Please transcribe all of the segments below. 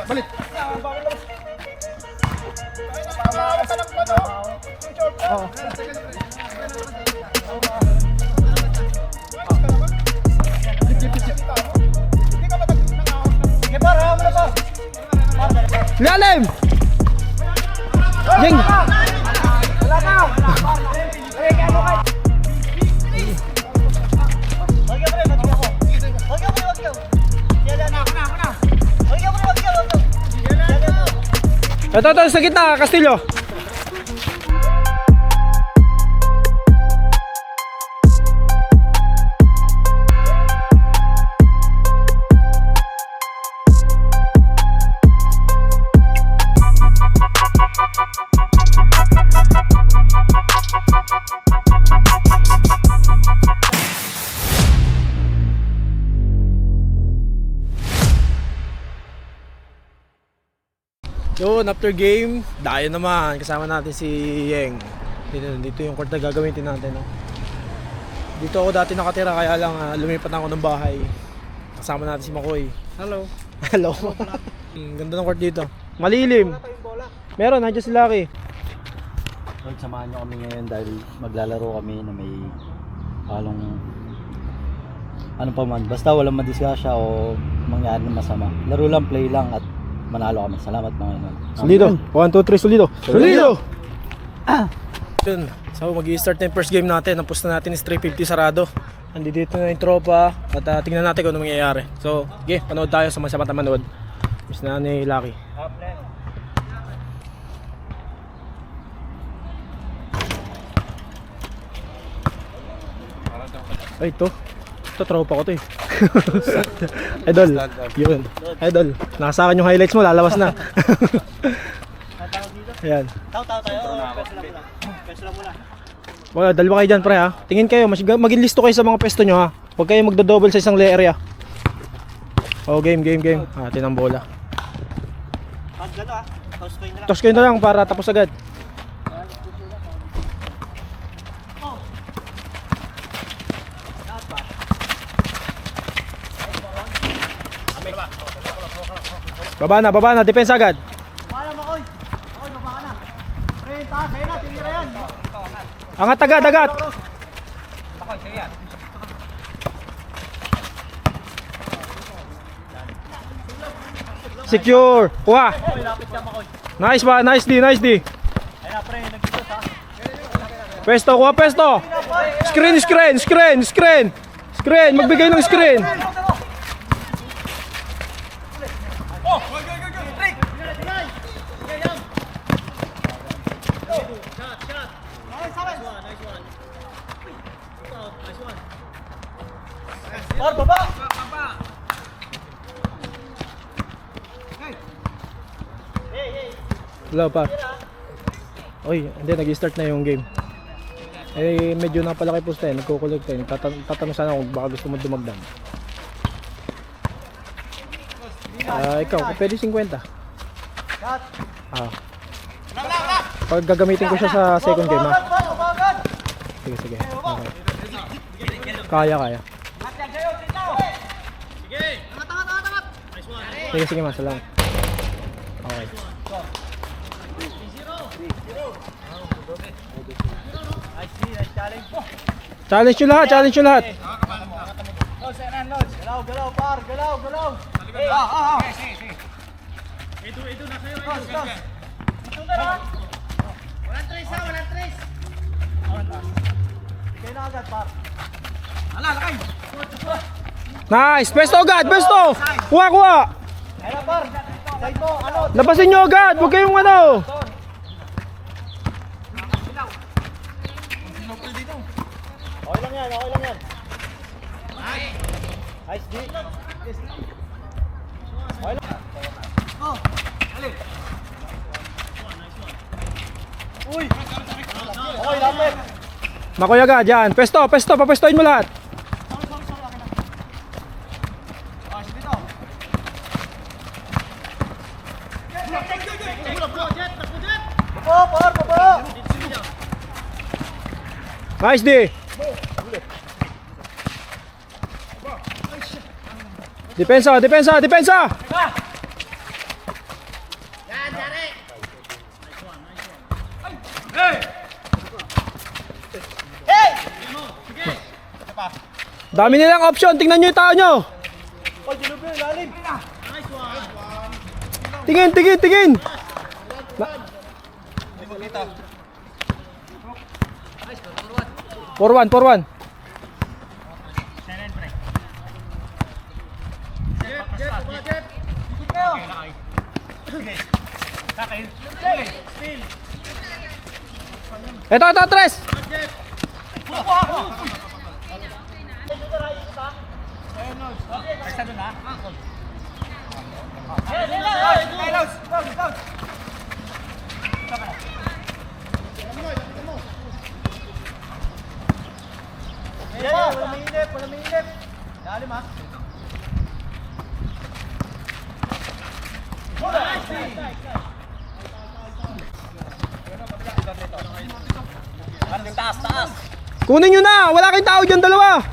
Balik. Oo. Lalim! Jeng! Ito, sa gitna, Castillo. Yun, after game, dayo naman. Kasama natin si Yeng. Dito yung court na gagamitin natin. No? Dito ako dati nakatira, kaya lang lumipat ako ng bahay. Kasama natin si Makoy. Hello. Hello. Ganda ng court dito. Malilim. Meron, nandiyan si Lucky. Lord, samahan nyo kami ngayon dahil maglalaro kami na may halong ano pa man. Basta walang madisgasya o mangyari na masama. Laro lang, play lang at manalo kami. Salamat Panginoon. Solido. 1, 2, 3, solido. Solido! Yun. So mag-i-start na yung first game natin. Ang pusta natin is 350 sarado. Andito na yung tropa. At tingnan natin kung ano mangyayari. So, okay, panood tayo. Sama-sama tayo manood. Miss na ni Lucky. Ay, ito tropa ko to eh. Idol, yun. Idol, nasa akin yung highlights mo, lalabas na. Ayan. Tao tayo. Peso lang muna. Mga dalawa kayo dyan pre ha. Tingin kayo, maging listo kayo sa mga pesto nyo ha. Huwag kayo magdo-double sa isang area. Oh, game. Atin ang bola. Toss kayo na lang para tapos agad. Baba na, depensa agad. Baba na, Makoy, baba ka na. Pre, taas, ayun na, tinira yan. Angat agad. Makoy, sige yan. Secure. Kuha. Lapit ka, Makoy. Nice ba? Nice D. Ayun na, pre, nag-shoot ha. Pesto, kuha pesto. Screen. Magbigay ng screen. Baba! Wala pa. Oy, hindi, nag-start na yung game. Eh, medyo napalaki posta eh, nagkukulog tayo. Tatanong sana kung baka gusto mo dumagdag. Ikaw, pwede 50. Pag gagamitin ko siya sa second game ha. Sige. Okay. Kaya. Sige, salamat. Okay. Challenge nyo lahat. Galaw, par. Galaw. Ito na kayo. Ito na. Walang tres. Bigay na agad, par. Lakay. Nice! Pesto agad! Kuha! Ayun, par. Side mo, ano? Labasin nyo agad! Huwag kayong ano! Okay lang yan. Nice, D. Okay lang. Uy! Okay, lapit. Makoy agad, yan. Pesto, papestoin mo lahat. Baba! Nice D. Depensa. Dami nilang option. Tingnan nyo yung tao nyo. Tingin, tingin, tingin. 4-1, 4-1. Ito, Tres. Kunin nyo na! Wala kayong tao dyan, dalawa!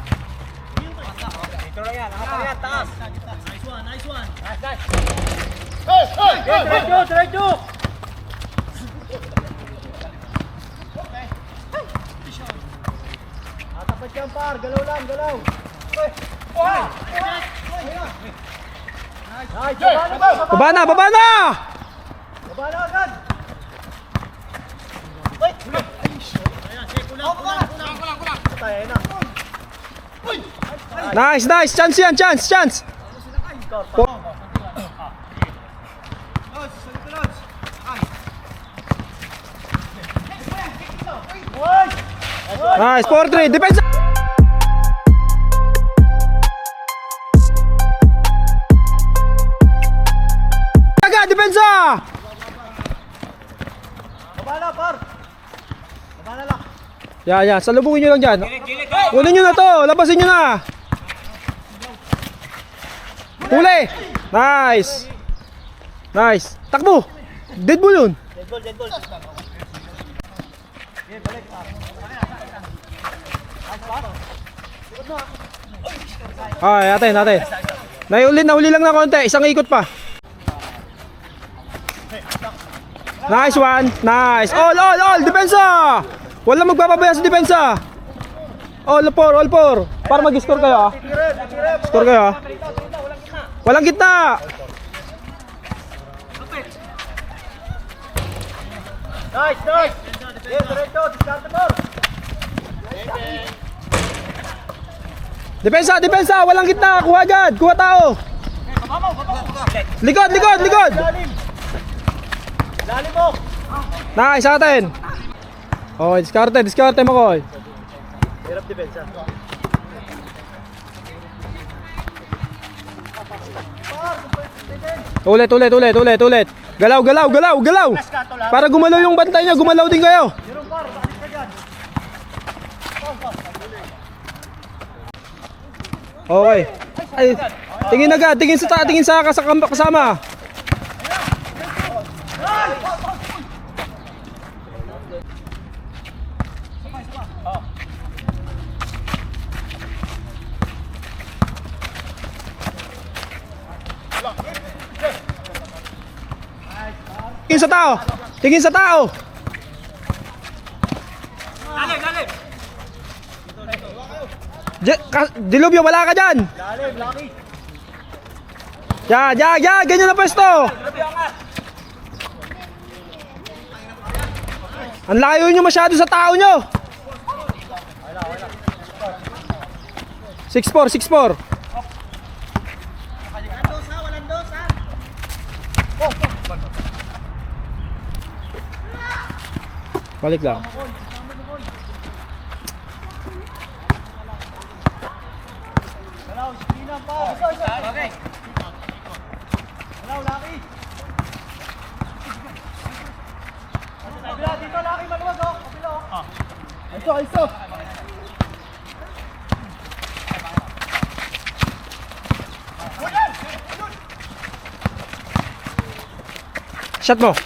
Baba na! Baba na! Nice, nice! Chance yan! Chance! Chance! Nice! 4-3! Defense! Agad! Depensa! Yan, salubungin nyo lang dyan. Kunin nyo na to, labasin nyo na. Huli! Nice! Nice! Takbo! Dead ball yun! Ay, atin. Nahuli lang na konti, isang ikot pa. Nice one! Nice! All! Depensa! Walang magpapabaya sa depensa. All four. Para mag-score kayo. Score kayo. Walang gitna. Nice. Diretso, diskarte mo. Depensa. Walang gitna. Kuha agad. Kuha tao. Likod. Lalim mo. Nice atin. Oh, diskarte mo ko. Hirap depensa. Ulit. Galaw. Para gumalaw yung bantay niya, gumalaw din kayo. Okay. Ay, tingin agad, tingin sa kasama. Tingin sa tao. Lalim. Dilubyo, wala ka dyan. Lalim, laki. Ya, ganyan na pwesto. Ang layo nyo masyado sa tao nyo. 6-4. Balik lang. Galaw, sikinan pa. Okay. Galaw, laki. Dito, laki, maluwag, oh. Kapila, oh. Iso. Shot mo.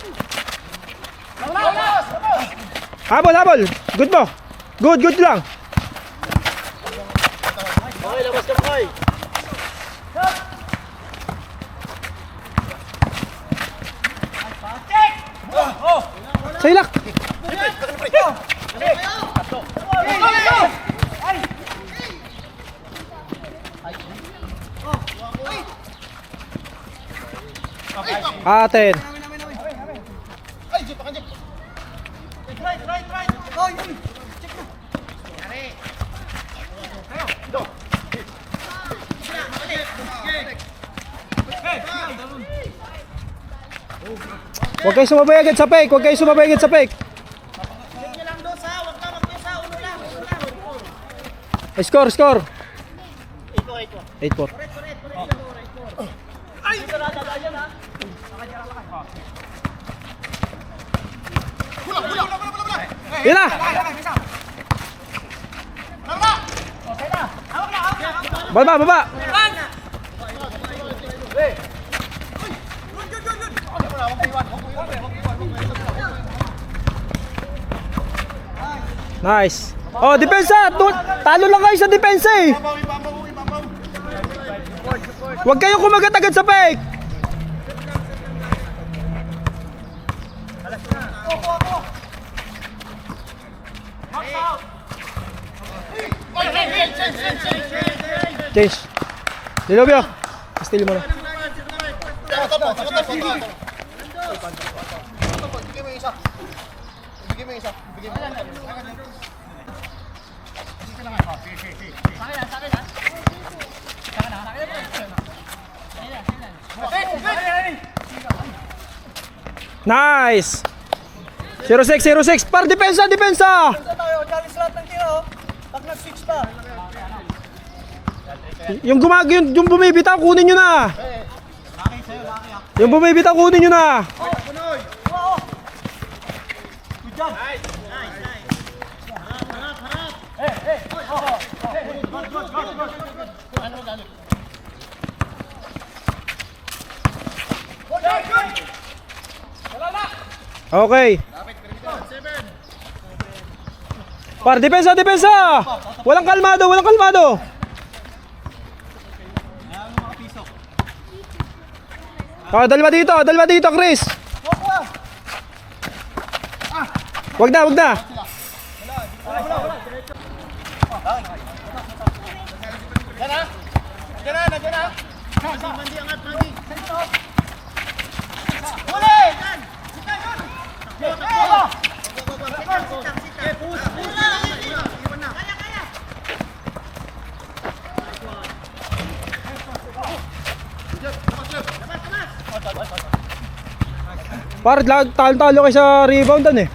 Habol. Good mo. Good lang. Okay, labas ka, Koy. Sailak. Atin. Huwag kayo sumabay agad sa fake. Huwag kayo sumabay agad sa fake. Score, score. 8-4. Yan na. Baba, baba. Nice. Oh, depensa. Talo lang kayo sa depensa eh. Huwag kayong kumagat agad sa fake. Change. Dilobyo. Steal mo na. Nice. 06, 06. Par depensa, depensa. Challenge lahat ng tiro. Pag nag-switch pa. Yung yung bumibitaw, kunin nyo na. Yung bumibitaw, kunin nyo na. Good job. Okay. Par, depensa, depensa. Walang kalmado, walang kalmado. Oh, dalawa dito, Chris. Wag na, wag na. Nandiyan na. Mandi, angat, Mandi. Huli! Par, talo kayo sa reboundan eh.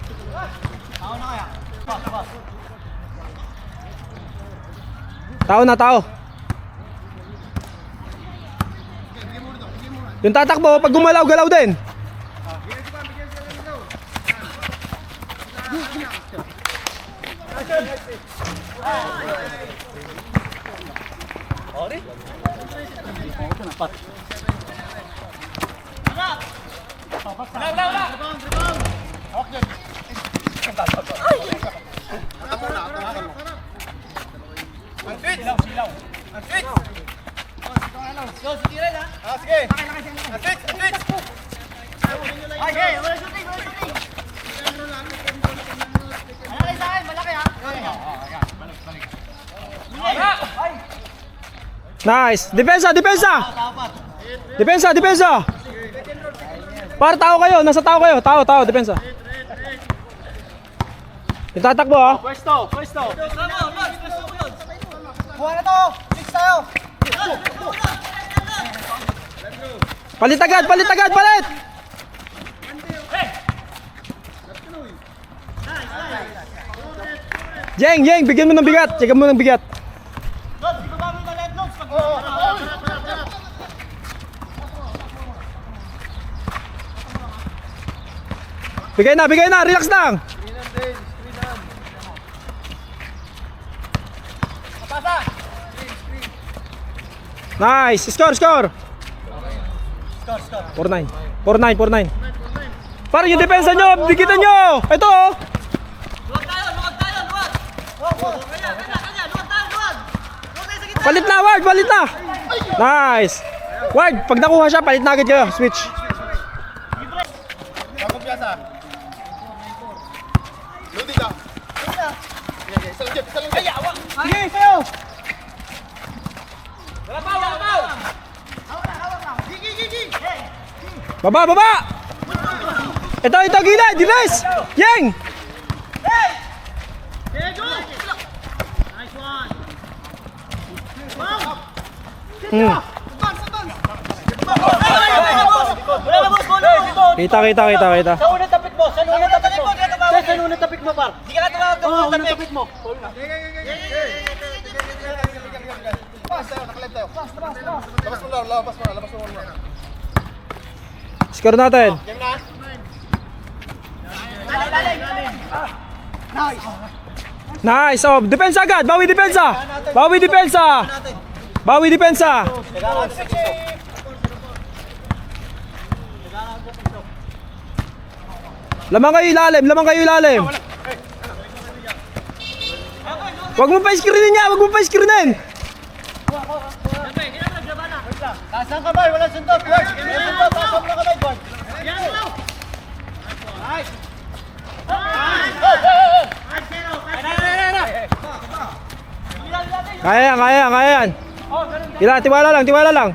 Tao na, tao. Yung tatakbo, pag gumalaw-galaw din. Nice. Depensa, depensa. Depensa, depensa. Par, tao kayo. Nasa tao kayo. Tao, depensa. Yung tatakbo ha. Pwesto. Buha na to. Fix tayo. Palit agad, palit. Jeng, bigyan mo ng bigat. Bigyan mo ng bigat. Bigay na, relax lang. Nice, score. 4-9. Parang yung depensa nyo, bigitan nyo. Ito oh. Luwag tayo. Palit na, Ward, palit na. Nice. Ward, pag nakuha siya, palit na agad kayo. Switch. Sige, sayo! Wala pa! Hawak lang! Gigi! Baba, baba! Ito, gilid! Defense! Yang! Kita. Sa unang tapik mo! Sa unang tapik mo! Sa unang tapik mo, par! Hindi ka na tumawag ng Oo, unang unang tapik. tapik mo! Score natin. Nice. Oh, depensa agad. Bawi depensa. Lamang kayo ilalim. Wag mo pa screenin niya. Taas ang kamay! Walang sundot! Taas ang kamay, Juan! Kaya yan. Tiwala lang.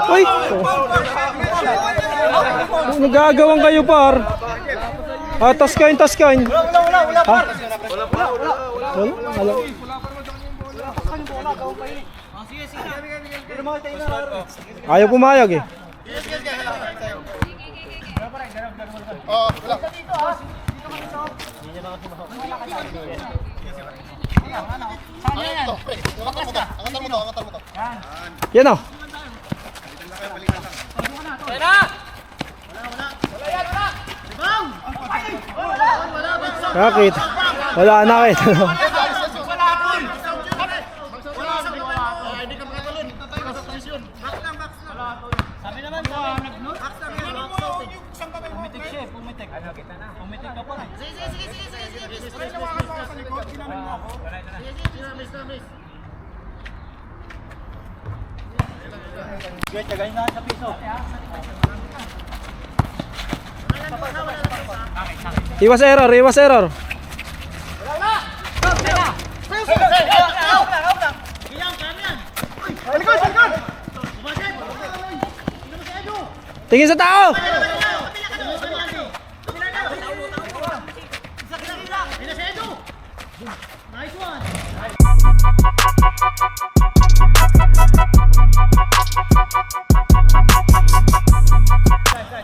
Uy! Nagagawang kayo, par. Toss coin. Wala, par! Wala. Ayaw pumayag eh. Yan o. Bakit? Wala na kahit ano. Sabi naman, pumitik siya eh, pumitik. Pumitik ka pa rin. Sige, tagayin na sa piso. Iwas error. Tingin sa tao.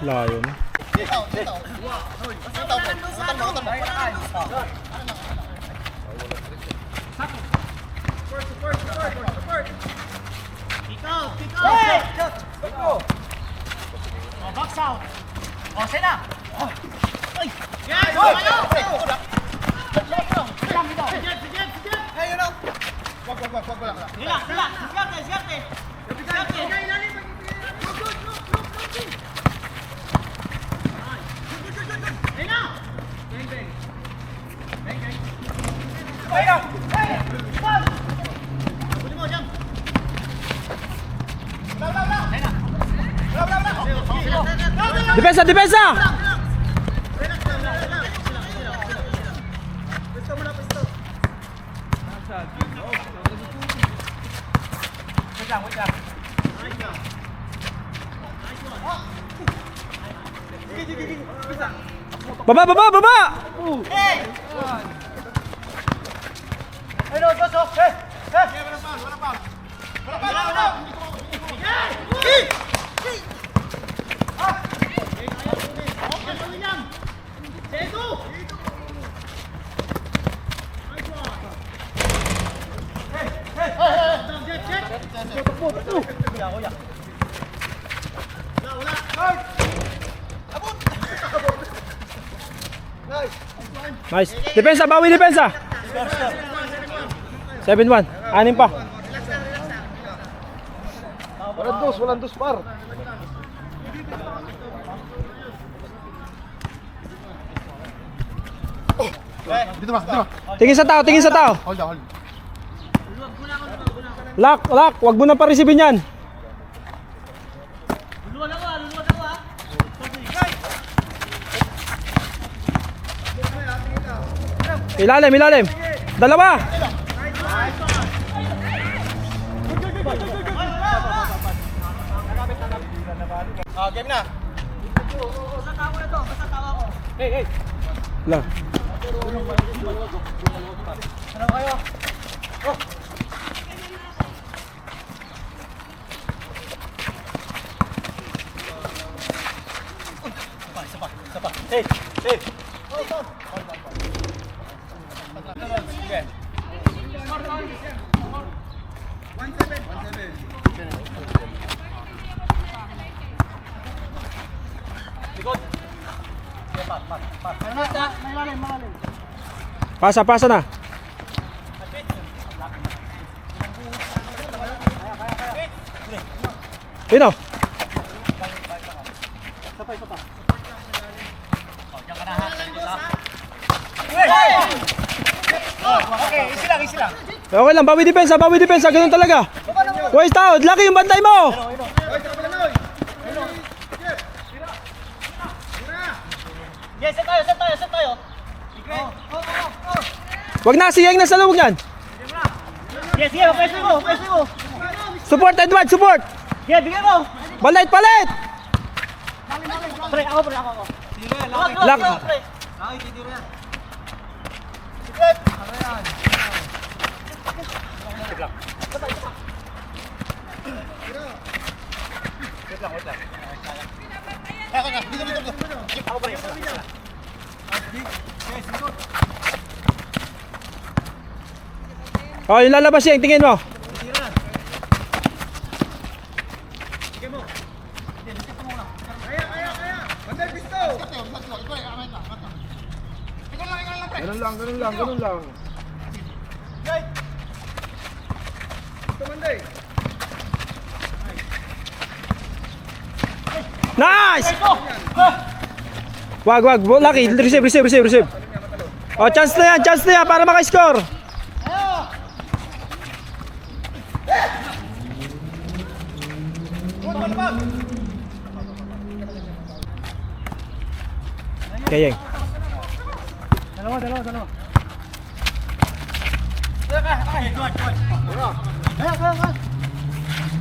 Layo na. Box out. O, sena. Ay. Yes! Depensa! Baba! Nice. Bawi depensa. 7-1. Anim pa. Walang dos, par. Dito ba? Tingin sa tao. Hold. Lock. Wag mo na pa-receive yan. Ilalim, ilalim. Dalawa. Game na. Lang. Pasa na. Pino. Okay, easy lang. Okay lang, bawi depensa, ganun talaga. Waste out, laki yung bantay mo. Yes, set tayo. Wag na, siyang nasa loob niyan. Yes, pwede mo. Support, Edward, support. Yeah, bigyan mo. Palit. Pre, ako. Lock. Pre. Oh, yung lalabas yung tingin mo. Ganun lang. Nice! Wag, lucky, receive. Oh, chance na yan para maka-score. Kayeng. Dalawa.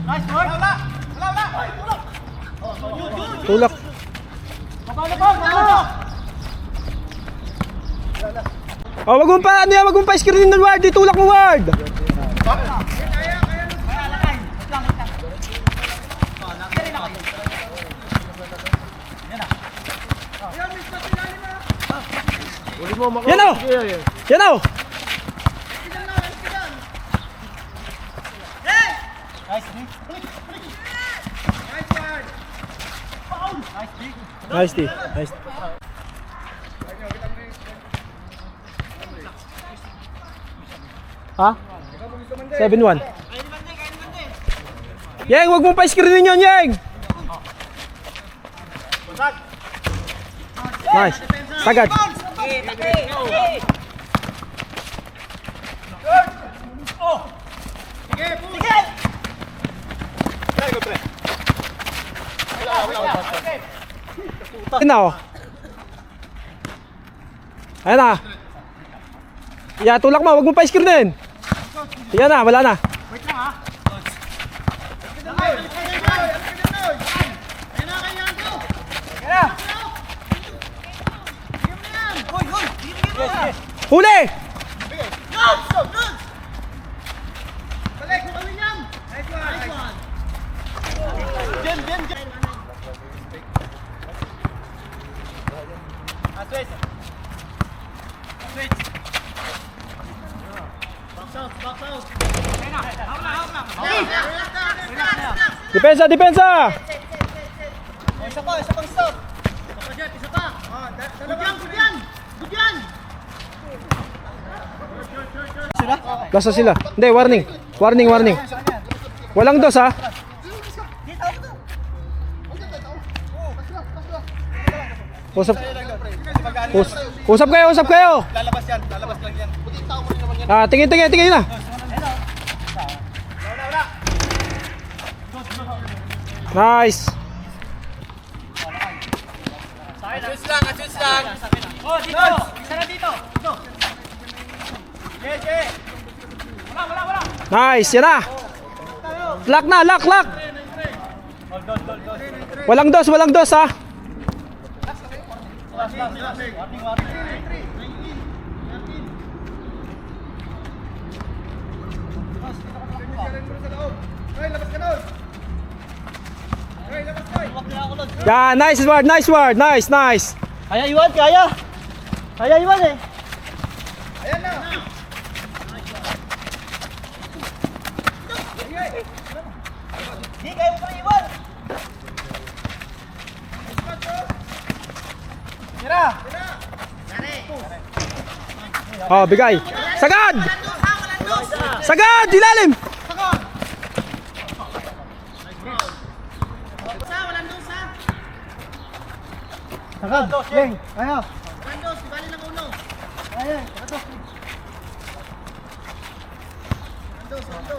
Nice work. Wala. Tulak. Oh, wag mong pa screen ng ward, itulak mo ward. Yan o. Nice. Ha? 7-1. Yeng, wag mong pa-screenin yun, Yeng! Nice. Sagad. Ayan na. Yeah, tulak mo, wag mo pa-screenin. Yan na, wala na. Wait lang ha. Huli! Depensa! Isa pang stop. Isa pa. Good yan. Lasa sila. Hindi, warning. Walang dos ha. Usap kayo. Lalabas lang yan. Ah, tingin na. Nice. Adjust lang. Oh, dito. Isa na dito. Nice, yan na. Lock na, lock, lock. Walang dos ha. Yeah, nice word, nice word, nice. Kaya iwan, kaya! Kaya iwan eh! Di kayo pa iwan! Oh, bigay. Sagad! Sagad, ilalim. Sagad! Leng! Kaya!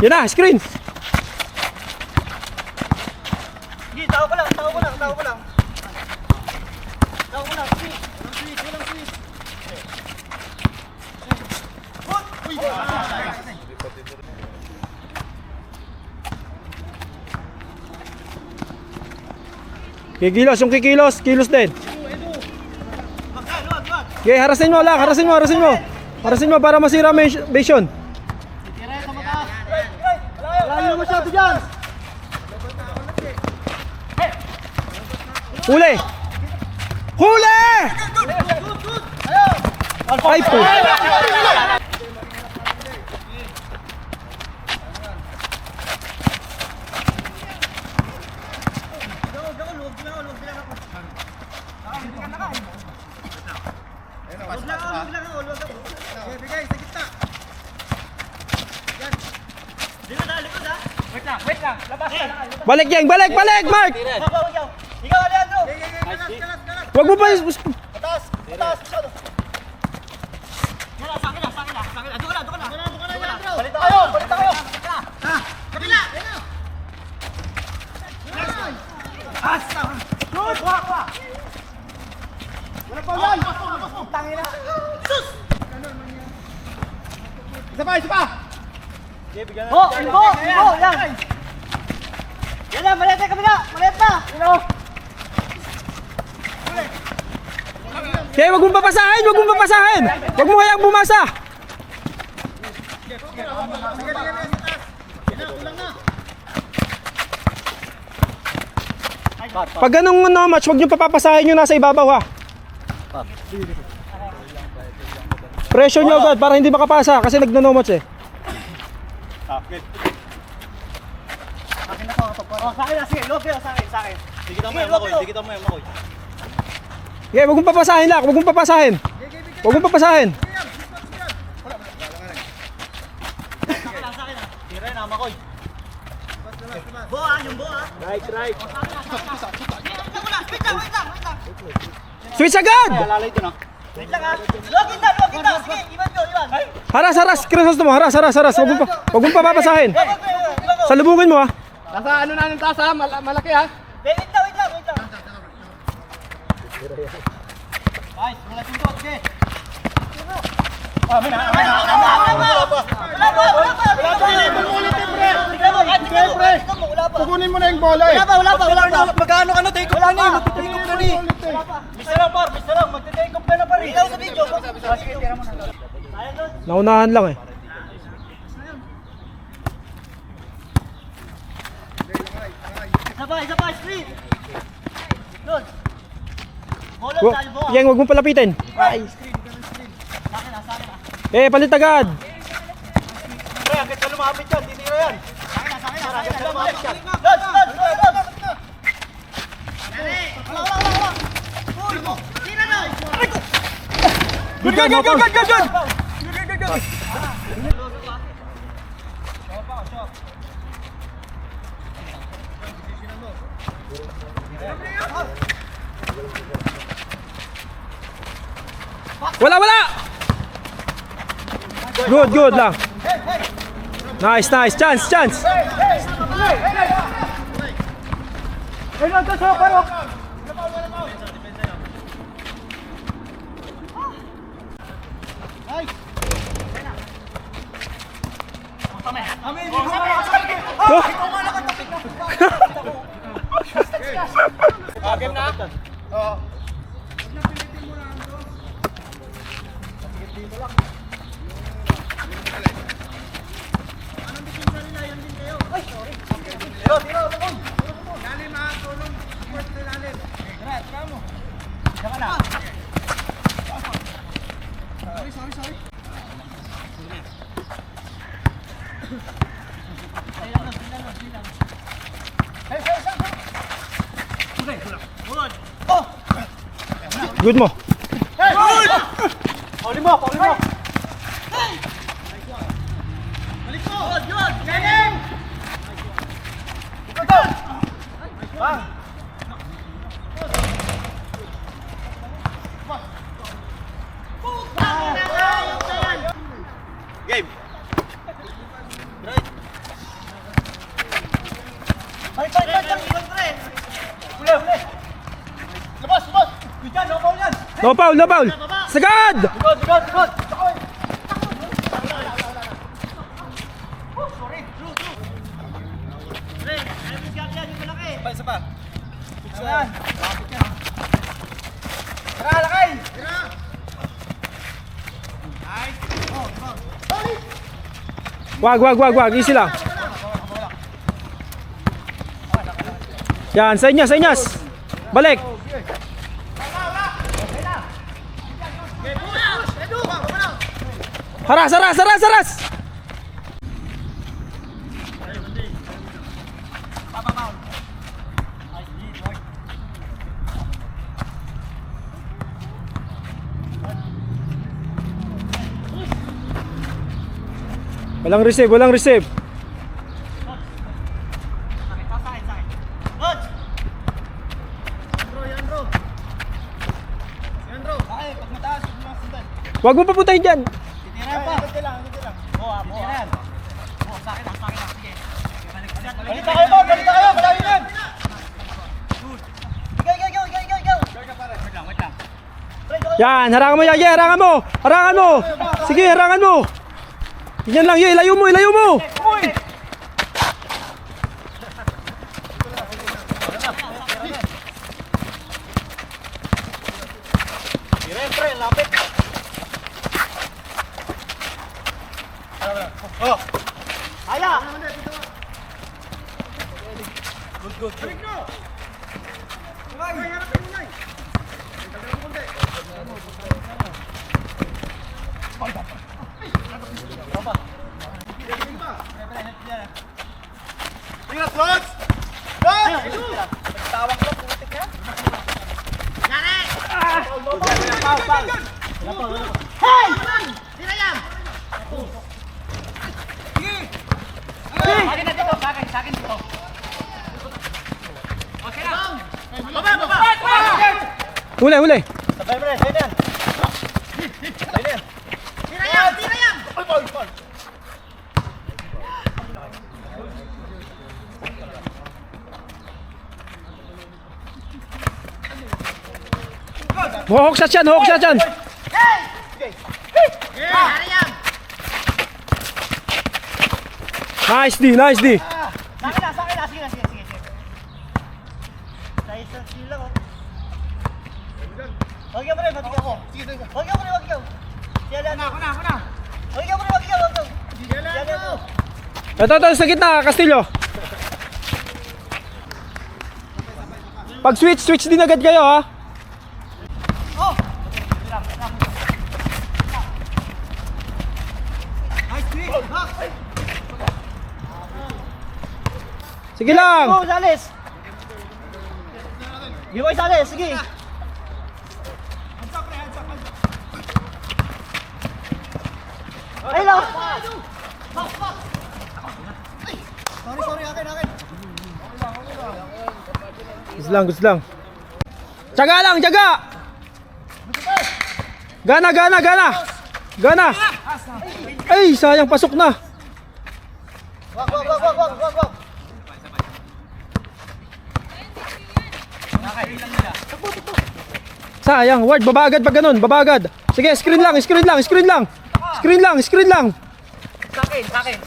Yan na, screen. Sige, tao ko lang! Sige! Kikilos, yung kikilos, kilos din. Okay, harasin mo lang, harasin mo para masira vision. Layo masyado dyan! Huli! Huli! Ay po. Balik yang, balik, Mark! Ikaw, Leandro! Wag mo pa Taas! Masyado! Sa akin na! Doon ka na! Balita kayo! Kabila! Shoot! Kuha! Wala pa yan! Tangin na! Sus! Isa pa! Oh! Yan! Yan na! Maleta kabila! Maleta! Okay, wag mong papasahin! Wag mo hayang bumasa! Pag ganung match, wag nyo papapasahin yung nasa ibabaw ha. Pressure nyo agad para hindi makapasa kasi nagno-match eh. Sa akin na! Sige! Love kayo! Sa akin! Sige mo yung makoy! Okay, wag mong papasahin lang, wag mong papasahin. Tira na, makoy! Boa! Yung boa! Right. Wait lang! Switch agad! Lalay doon ah! Wait lang ah! Login na! Sige! Iwan! Haras, Krisos mo, haras. Wag mong papasahin. Salubungin mo ha. Nasa ano na ng taas ha? Malaki ha? Wait lang! Guys, wala suntok, sige! Wala pa! Kukunin mo na yung bola eh. Wala pa! Magkano ka na? Take off na ni! Mag-take off na ni! Mr. Lang, mag-take off ka na pa rin! Ikaw sa video! Sige, tira mo na. Naunahan lang eh. Isa pa! Screen! Doon! Bola tayo, bola! Yang, wag mong palapitin. Sa akin na! Palit agad. Pre, hanggang ka lumapit yan! Titira yan! Sa akin na! Hanggang ka lumapit yan! Wala! Tira na! Good. Wala. Good lang. Nice. Chance. Good mo. Pauli mo, pauli mo. Good, good! Galing! Game. Fight, fight, fight! Huli, huli! Labas, labas! Good yan, no foul yan! No foul, no foul. Sagad! Good, good, good! Isa pa. Ayan! Tara, lakay! Wag. Easy lang. Yan, sa inyas. Balik. Haras. Walang receive. Wag mo papuntahin dyan. Titira pa! Hindi lang. Titira. Sa akin. Sige. Balita kayo! Malayo yan! Go! Wait lang. Yan, harangan mo yan. Harangan mo. Sige, harangan mo. Yan lang, ilayo mo. Uy! Pre, lapit. Oh. Aya. Good. Balik no. Ingat, Lods! Tawag ko, putik ka. Yari! Hey! Sino yan? Akin na dito, sa akin dito. Okay na. Baba! Huli. Sabay mo rin, sa'yo na yan. Tira yan! Oy! Hook shot yan. Nice D. Sa akin na. Sige. Sa isang sila ko. Wag ka. Siya na. Ako na. Wag ka. Ito, sa gitna, Castillo. Pag switch din agad kayo, ha. Sige lang. Go, Sales! Giveaway, Sales! Sige! Ay, lang! Sorry, akin! Gusto lang. Tiyaga lang. Gana. Ay, sayang pasok na. Wag! Sayang, Ward, babagad pag ganun, babagad. Sige, screen lang. Sa akin!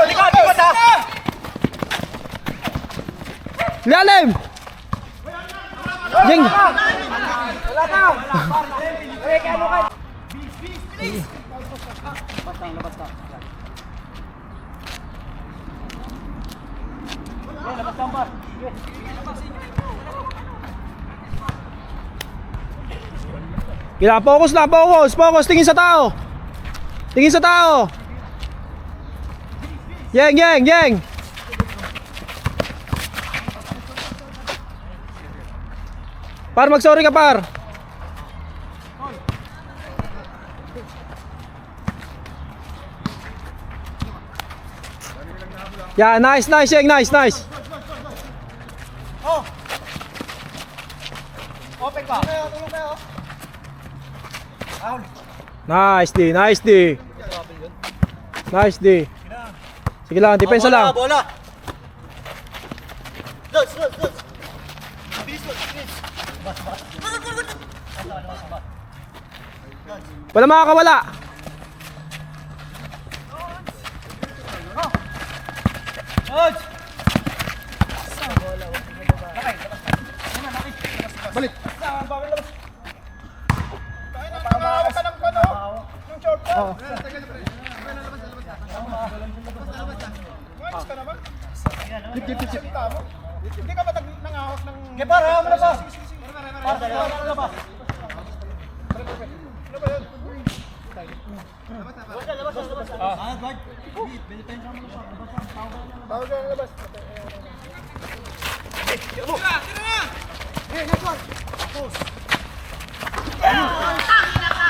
Likod ha! Lalim! Jeng! Wala na! Kaya focus, tingin sa tao. Yeng. Par, mag-sorry ka, par. Yeah, nice, Yeng, nice. Oh! Open pa. Tulong kayo. Foul. Nice D. Sige lang, depensa lang. Bola. Lods. Bilis. Wala makakawala. Lods. Balik. Pangawak ka ng kono. Yung short pa. Walis ka naman. Dip. Hindi ka ba nangahawak ng... Para mo na ba? Para ba? Tawag ka ng labas.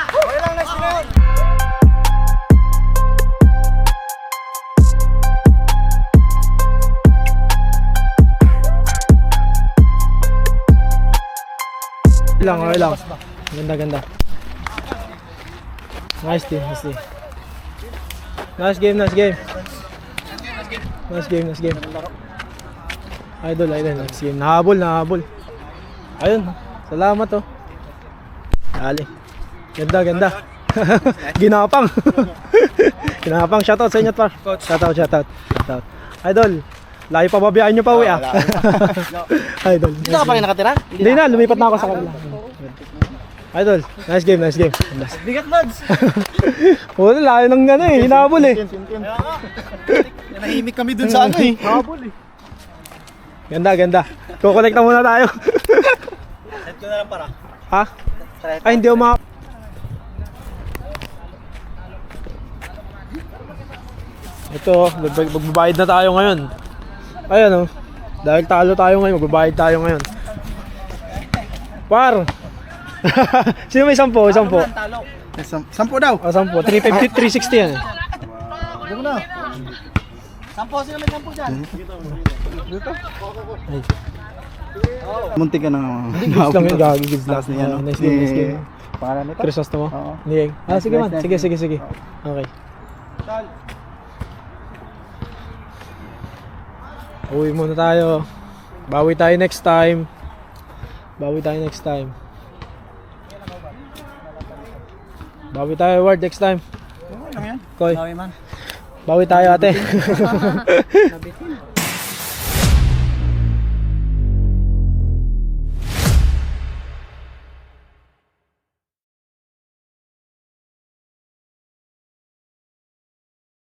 Okay lang, nice na yun. Okay lang. Ganda. Nice D. Nice game. Idol, nice game. Nahabol. Ayun, salamat oh. Dali. Ganda. Ginapang. Shoutout sa inyo, par. Shoutout. Idol, layo pa babiyahin nyo pa uwi ah. Idol. Dito ka pa rin nakatira? Hindi na, lumipat na ako sa kanila. Idol, nice game. Bigat, Lods. Wala, layo ng hinabol eh. Nahimik kami dun sa ano eh. Habol eh. Ganda. Kukolekta muna tayo. Set ko na lang para. Ha? Ay, hindi ako Ito, magbabayad na tayo ngayon. Ayan oh. Dahil talo tayo ngayon, magbabayad tayo ngayon. Par! Sino may 10? 10 daw. 10. 350, 360 yan eh. Dito na. 10 sila may 10 dyan. Dito. Muntik ka na. Gives lang yun, gagi. Gives lang. Nice game. Pangalan nito? Crisostomo? Oo. Niyeng. Sige man. Sige. Okay. Uwi muna tayo. Bawi tayo next time. Bawi tayo, Ward, next time. Koy. Bawi tayo, ate.